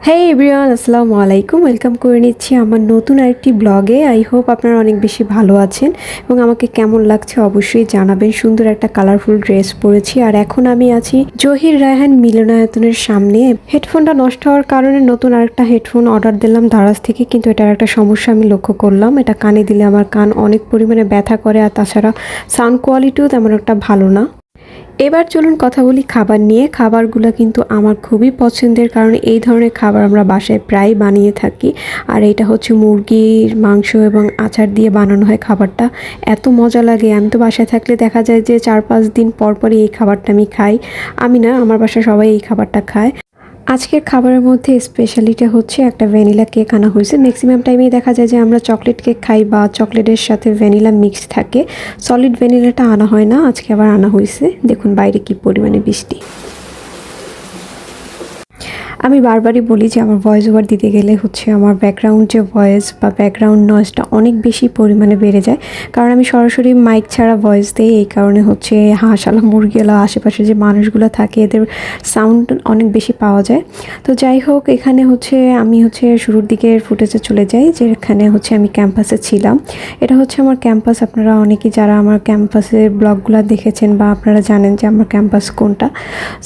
হেই everyone, আসসালামু আলাইকুম। Welcome করে নিচ্ছি আমার নতুন আরেকটি ব্লগে। আই হোপ আপনারা অনেক বেশি ভালো আছেন এবং আমাকে কেমন লাগছে অবশ্যই জানাবেন। সুন্দর একটা কালারফুল ড্রেস পরেছি আর এখন আমি আছি জহির রায়হান মিলনায়তনের সামনে। হেডফোনটা নষ্ট হওয়ার কারণে নতুন আরেকটা হেডফোন অর্ডার দিলাম দারাজ থেকে, কিন্তু এটার একটা সমস্যা আমি লক্ষ্য করলাম। এটা কানে দিলে আমার কান অনেক পরিমাণে ব্যথা করে আর তাছাড়া সাউন্ড কোয়ালিটিও তেমন একটা ভালো না। এবার চলুন কথা বলি খাবার নিয়ে। খাবারগুলো কিন্তু আমার খুবই পছন্দের, কারণ এই ধরনের খাবার আমরা বাসায় প্রায় বানিয়ে থাকি। আর এটা হচ্ছে মুরগির মাংস এবং আচার দিয়ে বানানো হয় খাবারটা। এত মজা লাগে, আমি তো বাসায় থাকলে দেখা যায় যে 4-5 দিন পর পরই এই খাবারটা আমি খাই। আমি না, আমার বাসায় সবাই এই খাবারটা খায়। আজকের খাবারের মধ্যে স্পেশালিটি হচ্ছে একটা ভ্যানিলা কেক আনা হয়েছে। ম্যাক্সিমাম টাইমেই দেখা যায় যে আমরা চকলেট কেক খাই বা চকলেটের সাথে ভ্যানিলা মিক্স থাকে, সলিড ভ্যানিলাটা আনা হয় না। আজকে আবার আনা হয়েছে। দেখুন বাইরে কি পরিমাণে বৃষ্টি। আমি বারবারই বলি যে আমার ভয়েস ওভার দিতে গেলে হচ্ছে আমার ব্যাকগ্রাউন্ড যে ভয়েস বা ব্যাকগ্রাউন্ড নয়েজটা অনেক বেশি পরিমাণে বেড়ে যায়, কারণ আমি সরাসরি মাইক ছাড়া ভয়েস দিই। এই কারণে হচ্ছে হাঁসওয়ালা মুরগিওয়ালা আশেপাশে যে মানুষগুলো থাকে এদের সাউন্ড অনেক বেশি পাওয়া যায়। তো যাই হোক, এখানে হচ্ছে আমি শুরুর দিকের ফুটেজে চলে যাই, যেখানে হচ্ছে আমি ক্যাম্পাসে ছিলাম। এটা হচ্ছে আমার ক্যাম্পাস। আপনারা অনেকেই যারা আমার ক্যাম্পাসের ব্লগগুলো দেখেছেন বা আপনারা জানেন যে আমার ক্যাম্পাস কোনটা।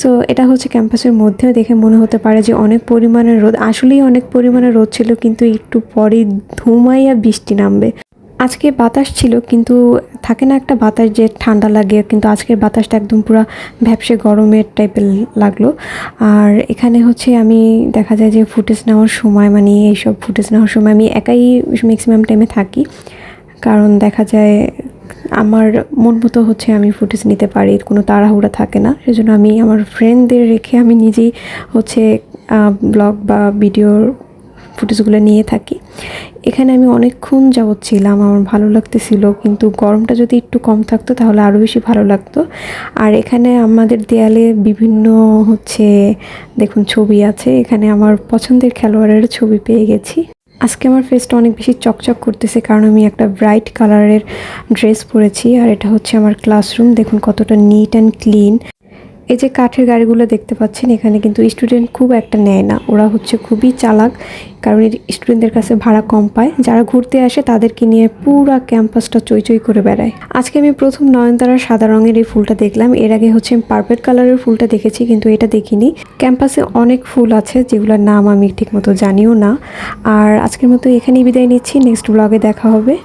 সো এটা হচ্ছে ক্যাম্পাসের মধ্যেও দেখে মনে হতে পারে যে অনেক পরিমাণে রোদ। আসলেই অনেক পরিমাণে রোদ ছিল, কিন্তু একটু পরেই ধুমাইয়া বৃষ্টি নামবে। আজকে বাতাস ছিল, কিন্তু থাকে না একটা বাতাস যে ঠান্ডা লাগে, কিন্তু আজকের বাতাসটা একদম পুরো ভ্যাপসে গরমের টাইপের লাগলো। আর এখানে হচ্ছে আমি দেখা যায় যে ফুটেজ নেওয়ার সময়, মানে এইসব ফুটেজ নেওয়ার সময় আমি একাই ম্যাক্সিমাম টাইমে থাকি, কারণ দেখা যায় আমার মন মতো হচ্ছে আমি ফুটেজ নিতে পারি, কোনো তাড়াহুড়া থাকে না। সেজন্য আমি আমার ফ্রেন্ডদের রেখে আমি নিজেই হচ্ছে ব্লগ বা ভিডিওর ফুটেজগুলো নিয়ে থাকি। এখানে আমি অনেকক্ষণ যাবৎ ছিলাম, আমার ভালো লাগতেছিল, কিন্তু গরমটা যদি একটু কম থাকতো তাহলে আরও বেশি ভালো লাগতো। আর এখানে আমাদের দেয়ালে বিভিন্ন হচ্ছে দেখুন ছবি আছে। এখানে আমার পছন্দের খেলোয়াড়ের ছবি পেয়ে গেছি। আজকে আমার ফেসটা অনেক বেশি চকচক করতেছে, কারণ আমি একটা ব্রাইট কালারের ড্রেস পরেছি। আর এটা হচ্ছে আমার ক্লাসরুম। দেখুন কতটা নিট অ্যান্ড ক্লিন। এই যে কাঠের গাড়িগুলো দেখতে পাচ্ছেন, এখানে কিন্তু স্টুডেন্ট খুব একটা নেয় না। ওরা হচ্ছে খুবই চালাক, কারণ স্টুডেন্টদের কাছে ভাড়া কম পায়। যারা ঘুরতে আসে তাদেরকে নিয়ে পুরা ক্যাম্পাসটা চই করে বেড়ায়। আজকে আমি প্রথম নয়নতারার সাদা রঙের এই ফুলটা দেখলাম। এর আগে হচ্ছে আমি পার্পল কালারের ফুলটা দেখেছি, কিন্তু এটা দেখিনি। ক্যাম্পাসে অনেক ফুল আছে যেগুলোর নাম আমি ঠিক মতো জানিও না। আর আজকের মতো এখানেই বিদায় নিচ্ছি। নেক্সট ব্লগে দেখা হবে।